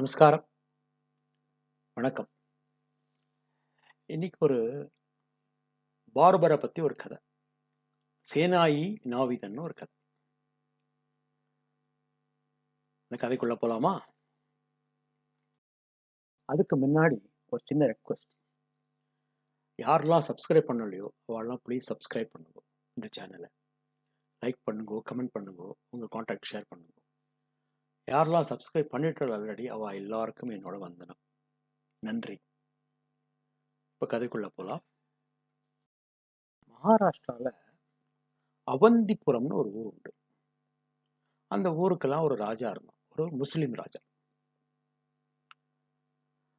நமஸ்காரம். வணக்கம். இன்னைக்கு ஒரு பார்பர பத்தி ஒரு கதை. சேனாயி நாவிதன்னு ஒரு கதை. அந்த கதைக்குள்ள போலாமா? அதுக்கு முன்னாடி ஒரு சின்ன ரெக்வெஸ்ட். யாரெல்லாம் சப்ஸ்கிரைப் பண்ணலையோ அவெல்லாம் ப்ளீஸ் சப்ஸ்கிரைப் பண்ணுங்க இந்த சேனலை. லைக் பண்ணுங்க, கமெண்ட் பண்ணுங்க, உங்க கான்டாக்ட் ஷேர் பண்ணுங்க. யாரெல்லாம் சப்ஸ்கிரைப் பண்ணிட்டு ஆல்ரெடி அவ எல்லாருக்கும் என்னோட வந்தனம். நன்றி. இப்போ கதைக்குள்ள போலாம். மகாராஷ்டிரால அவந்திபுரம்னு ஒரு ஊர் உண்டு. அந்த ஊருக்கெல்லாம் ஒரு ராஜா இருந்தான், ஒரு முஸ்லீம் ராஜா.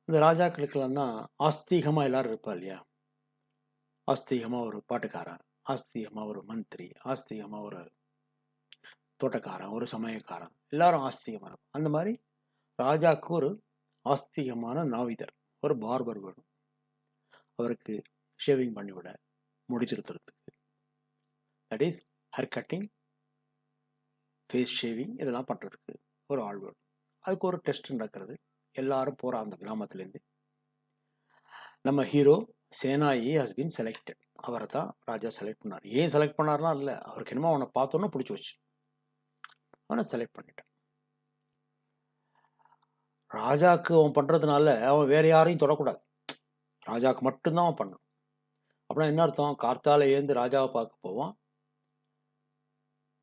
இந்த ராஜாக்களுக்கெல்லாம் தான் ஆஸ்தீகமா எல்லாரும் இருப்பா இல்லையா? ஆஸ்தீகமா ஒரு பாட்டுக்காரன், ஆஸ்தீகமா ஒரு மந்திரி, ஆஸ்தீகமா ஒரு தோட்டக்காரன், ஒரு சமயக்காரன், எல்லாரும் ஆஸ்தீகமா இருக்கும். அந்த மாதிரி ராஜாக்கு ஒரு ஆஸ்தீகமான நாவிதர், ஒரு பார்பர் வேணும். அவருக்கு ஷேவிங் பண்ணிவிட, முடி திருத்துறதுக்கு, that is hair cutting, face shaving, இதெல்லாம் பண்றதுக்கு ஒரு ஆள் வேணும். அதுக்கு ஒரு டெஸ்ட் நடக்கிறது. எல்லாரும் போற அந்த கிராமத்துலேருந்து நம்ம ஹீரோ சேனாயி ஹஸ் பீன் செலக்டட். அவரை தான் ராஜா செலக்ட் பண்ணார். ஏன் செலக்ட் பண்ணார்னா இல்லை, அவருக்கு என்னமோ அவனை பார்த்தோன்னே பிடிச்சி வச்சு அவனை செலக்ட் பண்ணிட்டான். ராஜாக்கு அவன் பண்றதுனால அவன் வேற யாரையும் தொடக்கூடாது, ராஜாக்கு மட்டும்தான் அவன் பண்ணணும். அப்படின்னா என்ன அர்த்தம்? கார்த்தால ஏந்து ராஜாவை பார்க்க போவான்,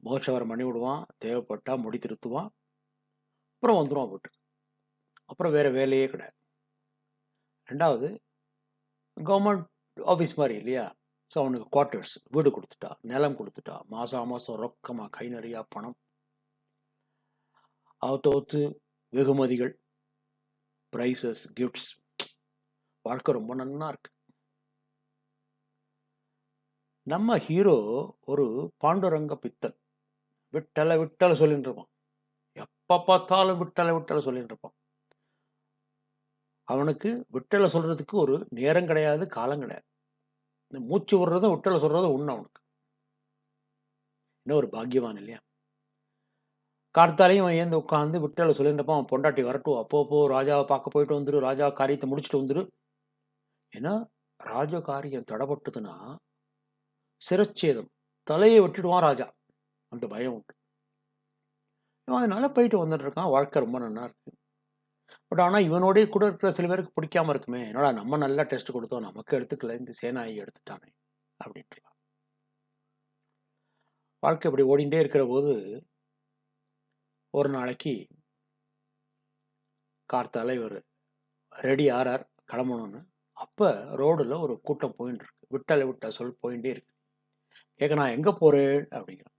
மோட்சவரம் பண்ணி விடுவான், தேவைப்பட்டா முடி திருத்துவான், அப்புறம் வந்துடுவான் வீட்டுக்கு. அப்புறம் வேற வேலையே கிடையாது. ரெண்டாவது, கவர்மெண்ட் ஆஃபீஸ் மாதிரி இல்லையா? ஸோ அவனுக்கு குவார்ட்டர்ஸ், வீடு கொடுத்துட்டா, நிலம் கொடுத்துட்டா, மாதம் மாதம் ரொக்கமாக கை நிறையா பணம், தோத்து வெகுமதிகள், ப்ரைஸஸ், கிஃப்ட்ஸ். வாழ்க்கை ரொம்ப நன்னா இருக்கு. நம்ம ஹீரோ ஒரு பாண்டுரங்க பித்தன், விட்டல விட்டல சொல்லிட்டு இருப்பான். எப்ப பார்த்தாலும் விட்டல விட்டல சொல்லிட்டு இருப்பான். அவனுக்கு விட்டல சொல்றதுக்கு ஒரு நேரம் கிடையாது, காலம் கிடையாது. இந்த மூச்சு விடுறதும் விட்டல சொல்றதும் ஒண்ணு அவனுக்கு. இன்னும் ஒரு பாக்கியவான் இல்லையா? கார்த்தாலையும் அவன் ஏந்து உட்காந்து விட்டல சொல்லிட்டு இருப்பான். அவன் பொண்டாட்டி வரட்டும், அப்போ ராஜாவை பார்க்க போயிட்டு வந்துரு, ராஜா காரியத்தை முடிச்சுட்டு வந்துரு. ஏன்னா ராஜ காரியம் தடப்பட்டதுன்னா சிரச்சேதம், தலையை விட்டுடுவான் ராஜா. அந்த பயம் உண்டு. அதனால போயிட்டு வந்துட்டு இருக்கான். வாழ்க்கை ரொம்ப நல்லா இருக்கு. பட் ஆனால் இவனோடய கூட இருக்கிற சில பேருக்கு பிடிக்காம இருக்குமே, என்னடா நம்ம நல்லா டெஸ்ட் கொடுத்தோம், நமக்கு எடுத்துக்கல, இந்த சேனாயி எடுத்துட்டானே அப்படின்ட்டு. வாழ்க்கை இப்படி ஓடிண்டே இருக்கிற போது ஒரு நாளைக்கு கார்த்தால இவர் ரெடி ஆறார் கிளம்பணும்னு. அப்போ ரோடில் ஒரு கூட்டம் போயின்னு இருக்கு. விட்டா சொல் போயிட்டே இருக்கு. கேட்க, நான் எங்கே போகிறேன் அப்படிங்கிறான்.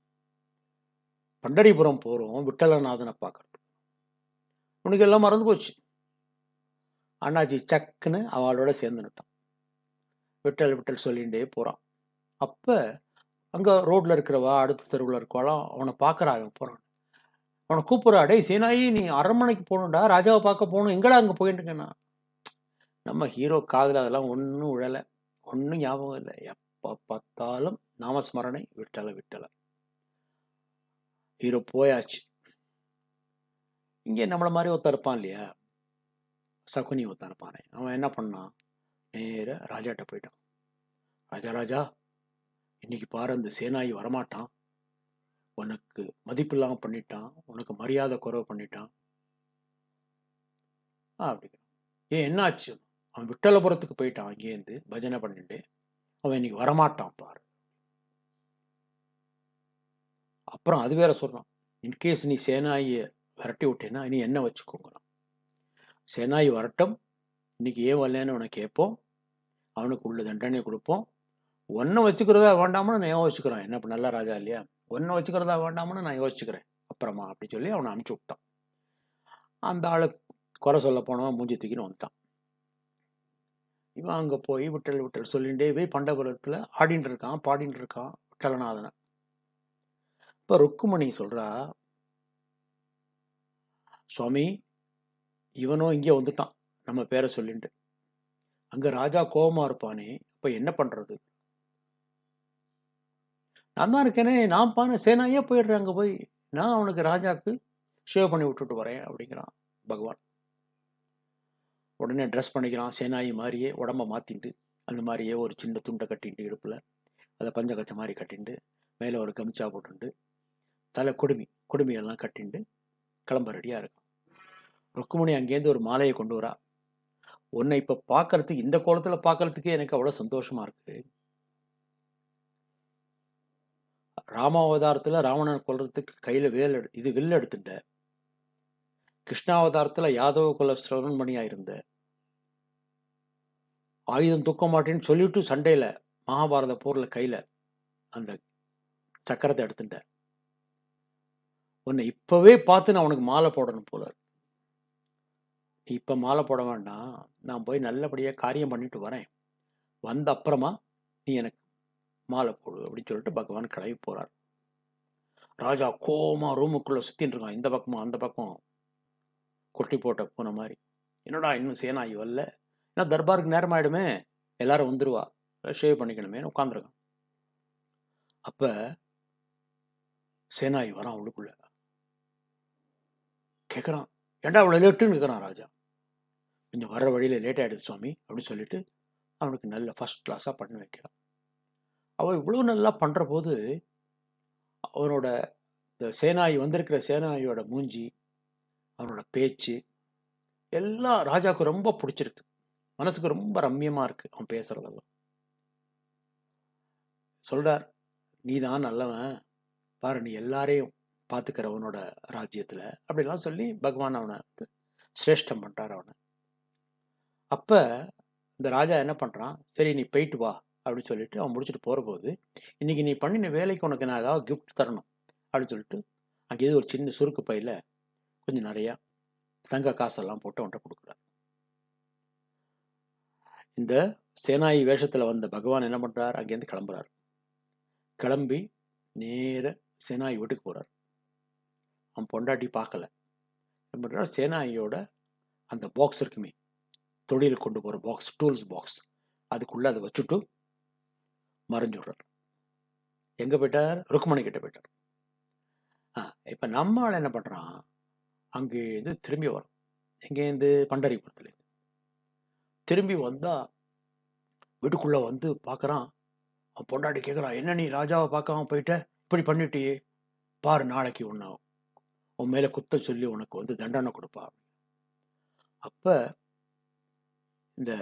பண்டரிபுரம் போகிறோம் விட்டலநாதனை பார்க்கறது. உனக்கு எல்லாம் மறந்து போச்சு. அண்ணாச்சி சக்குன்னு அவளோட சேர்ந்து நிட்டான். விட்டல் சொல்லிகிட்டே போகிறான். அப்போ அங்கே ரோட்டில் இருக்கிறவா, அடுத்த தெருவில் இருக்கவாலாம் அவனை பார்க்குறாங்க. போகிறான், அவனை கூப்பிட்றா, டேய் சேனாயி, நீ அரண்மனைக்கு போகணும்டா, ராஜாவை பார்க்க போகணும், எங்கடா அங்கே போயிட்டு இருக்கேன்னா? நம்ம ஹீரோ காதில் அதெல்லாம் ஒன்றும் விழலை, ஒன்றும் ஞாபகம் இல்லை. எப்போ பார்த்தாலும் நாமஸ்மரணை, விட்டல. ஹீரோ போயாச்சு. இங்கே நம்மளை மாதிரி ஒருத்தர் இருப்பான் இல்லையா, சகுனி ஒருத்தன் இருப்பானே, அவன் என்ன பண்ணான், நேர ராஜாட்ட போயிட்டான். ராஜா, இன்னைக்கு பாரு, அந்த சேனாயி வரமாட்டான், உனக்கு மதிப்பு இல்லாமல் பண்ணிட்டான், உனக்கு மரியாதை குறைவு பண்ணிட்டான் அப்படி. ஏன் என்ன ஆச்சு? அவன் விட்டலபுரத்துக்கு போயிட்டான், அங்கேருந்து பஜனை பண்ணிட்டு, அவன் இன்னைக்கு வரமாட்டான் பாரு. அப்புறம் அது வேற சொல்றான், இன்கேஸ் நீ சேனாயை விரட்டி விட்டேன்னா நீ என்ன வச்சுக்கோங்க, சேனாயி வரட்டும், இன்னைக்கு ஏன் வரலன்னு உனக்கு கேட்போம், அவனுக்கு உள்ள தண்டனை கொடுப்போம், ஒன்றை வச்சுக்கிறதா வேண்டாமனு நான் யோசிச்சுக்கிறேன். என்ன நல்ல ராஜா இல்லையா? ஒன்றை வச்சுக்கிறதா வேண்டாமனு நான் யோசிச்சுக்கிறேன் அப்புறமா அப்படி சொல்லி அவனை அனுப்பிச்சு விட்டான். அந்த ஆளு குறை சொல்ல போனவன் மூஞ்சி தூக்கின்னு வந்துட்டான். இவன் அங்கே போய் விட்டல் சொல்லிகிட்டே போய் பண்டபுரத்தில் ஆடின்னு இருக்கான், பாடின்னு இருக்கான் விட்டலநாதனை. இப்போ ருக்குமணி சொல்றா, சுவாமி, இவனும் இங்கே வந்துட்டான் நம்ம பேரை சொல்லிட்டு, அங்கே ராஜா கோபமா இருப்பானே, இப்போ என்ன பண்றது? நான் தான் இருக்கேனே, நான் சேனாயே போயிடுறேன், அங்கே போய் நான் அவனுக்கு ராஜாக்கு ஷேவ் பண்ணி விட்டுட்டு வரேன் அப்படிங்கிறான் பகவான். உடனே ட்ரெஸ் பண்ணிக்கிறான். சேனாயி மாதிரியே உடம்ப மாற்றிட்டு அந்த மாதிரியே ஒரு சின்ன துண்டை கட்டிட்டு இடுப்பில் அதை பஞ்சகச்ச மாதிரி கட்டிட்டு மேலே ஒரு கமிச்சா போட்டுண்டு தலை குடுமியெல்லாம் கட்டிண்டு கிளம்ப ரெடியாக இருக்கும். ருக்குமணி அங்கேருந்து ஒரு மாலையை கொண்டு வரா. உன்னை இப்போ பார்க்கறதுக்கு இந்த கோலத்தில் பார்க்கறதுக்கே எனக்கு அவ்வளோ சந்தோஷமா இருக்கு. ராமாவதாரத்தில் ராவணன் கொல்றதுக்கு கையில் வில் எடுத்துட்ட. கிருஷ்ணாவதாரத்தில் யாதவ குல சிரவணமணியா இருந்த. ஆயுதம் தூக்க மாட்டேன்னு சொல்லிட்டு சண்டையில மகாபாரத போர்ல கையில அந்த சக்கரத்தை எடுத்துட்ட. உன்னை இப்பவே பார்த்து நான் உனக்கு மாலை போடணும் போல. இப்ப மாலை போட வேண்டாம், நான் போய் நல்லபடியா காரியம் பண்ணிட்டு வரேன். வந்த அப்புறமா நீ எனக்கு மாலை போடு அப்படின்னு சொல்லிட்டு பகவான் கிளம்பி போறார். ராஜா கோமா ரூமுக்குள்ள சுத்தின்னு இருக்கான். இந்த பக்கமும் அந்த பக்கம் கொட்டி போட்ட போன மாதிரி. என்னடா இன்னும் சேனாயி வரல, ஏன்னா தர்பாருக்கு நேரம் ஆயிடுமே, எல்லாரும் வந்துருவா, ஷேவ் பண்ணிக்கணுமே உட்காந்துருக்கான். அப்ப சேனாயி வரான். அவளுக்குள்ள கேட்குறான், ஏண்டா அவ்வளோ லேட்டுன்னு கேட்குறான் ராஜா. கொஞ்சம் வர்ற வழியில் லேட் ஆகிடுது சுவாமி அப்படின்னு சொல்லிட்டு அவனுக்கு நல்ல ஃபர்ஸ்ட் கிளாஸாக பண்ண வைக்கிறான். அவன் இவ்வளோ நல்லா பண்ணுற போது அவனோட இந்த சேனாயி வந்திருக்கிற சேனாயியோட மூஞ்சி, அவனோட பேச்சு எல்லாம் ராஜாவுக்கு ரொம்ப பிடிச்சிருக்கு. மனசுக்கு ரொம்ப ரம்யமாக இருக்கு அவன் பேசுறதெல்லாம். சொல்றார், நீ தான் நல்லவன் பாரு, நீ எல்லாரையும் பார்த்துக்கிற அவனோட ராஜ்யத்தில் அப்படிலாம் சொல்லி பகவான் அவனை சிரேஷ்டம் பண்ணுறார் அவனை. அப்போ இந்த ராஜா என்ன பண்ணுறான், சரி நீ போயிட்டு வா அப்படின்னு சொல்லிட்டு அவன் முடிச்சுட்டு போகிற போது, இன்னைக்கு நீ பண்ணின வேலைக்கு உனக்கு நான் ஏதாவது கிஃப்ட் தரணும் அப்படின்னு சொல்லிட்டு அங்கேயே ஒரு சின்ன சுருக்கு பையில் கொஞ்சம் நிறையா தங்க காசெல்லாம் போட்டு அவன்கிட்ட கொடுக்குறார். இந்த சேனாயி வேஷத்தில் வந்த பகவான் என்ன பண்ணுறார், அங்கேருந்து கிளம்புறார். கிளம்பி நேர சேனாயி வீட்டுக்கு போகிறார். அவன் பொண்டாட்டி பார்க்கல. என்ன பண்ணுறார், சேனாயியோட அந்த பாக்ஸ் இருக்குமே, தொழிலுக்கு கொண்டு போகிற பாக்ஸ், டூல்ஸ் பாக்ஸ், அதுக்குள்ளே அதை வச்சுட்டு மறைஞ்சு விடுறார். எங்கே போயிட்டார், ருக்மணி கிட்ட போயிட்டார். இப்போ நம்ம ஆள் என்ன பண்ணுறான், அங்கேருந்து திரும்பி வரும். எங்கேருந்து, பண்டரிபுரத்துலேருந்து திரும்பி வந்தால் வீட்டுக்குள்ளே வந்து பார்க்குறான். அவன் பொண்டாட்டி கேட்குறான், என்ன நீ ராஜாவை பார்க்காம போயிட்ட, இப்படி பண்ணிட்டியே, பாரு நாளைக்கு உன் மேலே குத்த சொல்லி உனக்கு வந்து தண்டனை கொடுப்பா. அப்போ இந்த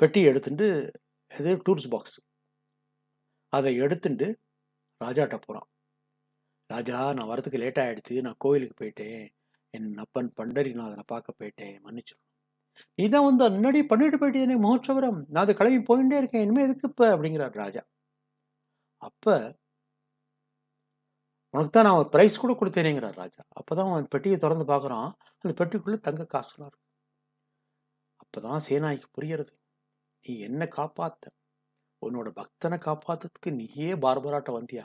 பெட்டி எடுத்துட்டு, இது டூல்ஸ் பாக்ஸ், அதை எடுத்துட்டு ராஜாட்ட போகிறான். ராஜா, நான் வரதுக்கு லேட் ஆகிடுச்சு, நான் கோயிலுக்கு போயிட்டேன், என் அப்பன் பண்டரிநாதனை பார்க்க போயிட்டேன், மன்னிச்சிடும். நீ தான் வந்து முன்னாடி பண்ணிட்டு போயிட்டேனே மகோத்சவரம், நான் அதை கிளம்பி போயிட்டே இருக்கேன், இனிமேல் எதுக்கு இப்போ அப்படிங்கிறார் ராஜா. அப்போ உனக்கு தான் நான் ப்ரைஸ் கூட கொடுத்தேனேங்கிறார் ராஜா. அப்போ தான் அவன் பெட்டியை திறந்து பார்க்குறான். அந்த பெட்டிக்குள்ளே தங்க காசுலாம் இருக்கு. அப்போ தான் சேனாய்க்கு புரியறது, நீ என்ன காப்பாற்ற, உன்னோட பக்தனை காப்பாற்றுறதுக்கு நீயே பார்பராட்ட வந்தியா,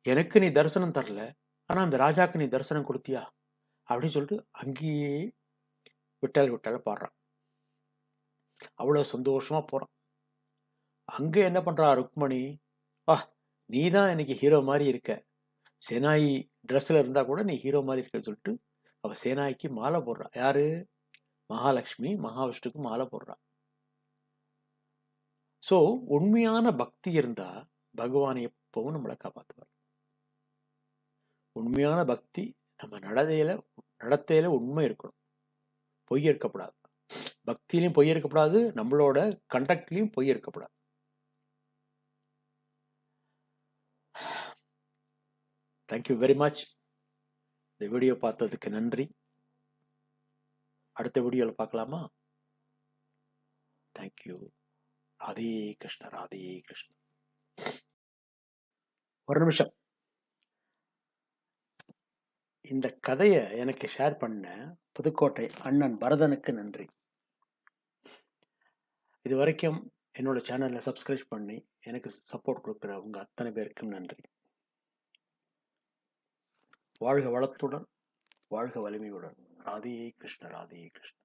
எனக்கு நீ தரிசனம் தரல, ஆனால் அந்த ராஜாக்கு நீ தரிசனம் கொடுத்தியா அப்படின்னு சொல்லிட்டு அங்கேயே விட்டல் பாடுறான். அவ்வளோ சந்தோஷமா போறான். அங்கே என்ன பண்றா ருக்மணி, வா நீ தான் எனக்கு ஹீரோ மாதிரி இருக்க, சேனாயி ட்ரெஸ்ல இருந்தா கூட நீ ஹீரோ மாதிரி இருக்கன்னு சொல்லிட்டு அவ சேனாய்க்கு மாலை போடுறா. யாரு, மகாலட்சுமி மகாவிஷ்ணுக்கு மாலை போடுறா. ஸோ உண்மையான பக்தி இருந்தா பகவான் எப்பவும் நம்மளை காப்பாற்றுவார். உண்மையான பக்தி நம்ம நடத்தையில உண்மை இருக்கணும், பொய் இருக்கப்படாது. பக்தியிலையும் பொய் இருக்கப்படாது, நம்மளோட கண்டக்ட்லையும் பொய் இருக்கப்படாது. Thank you very much. இந்த வீடியோ பார்த்ததுக்கு நன்றி. அடுத்த வீடியோவில் பார்க்கலாமா? தேங்க்யூ. ராதே கிருஷ்ண, ராதே கிருஷ்ண. ஒரு நிமிஷம், இந்த கதையை எனக்கு ஷேர் பண்ண புதுக்கோட்டை அண்ணன் பரதனுக்கு நன்றி. இது வரைக்கும் என்னோட சேனலை சப்ஸ்கிரைப் பண்ணி எனக்கு சப்போர்ட் கொடுக்குற உங்க அத்தனை பேருக்கும் நன்றி. வாழ்க வளத்துடன், வாழ்க வலிமையுடன். ராதே கிருஷ்ண, ராதே கிருஷ்ண.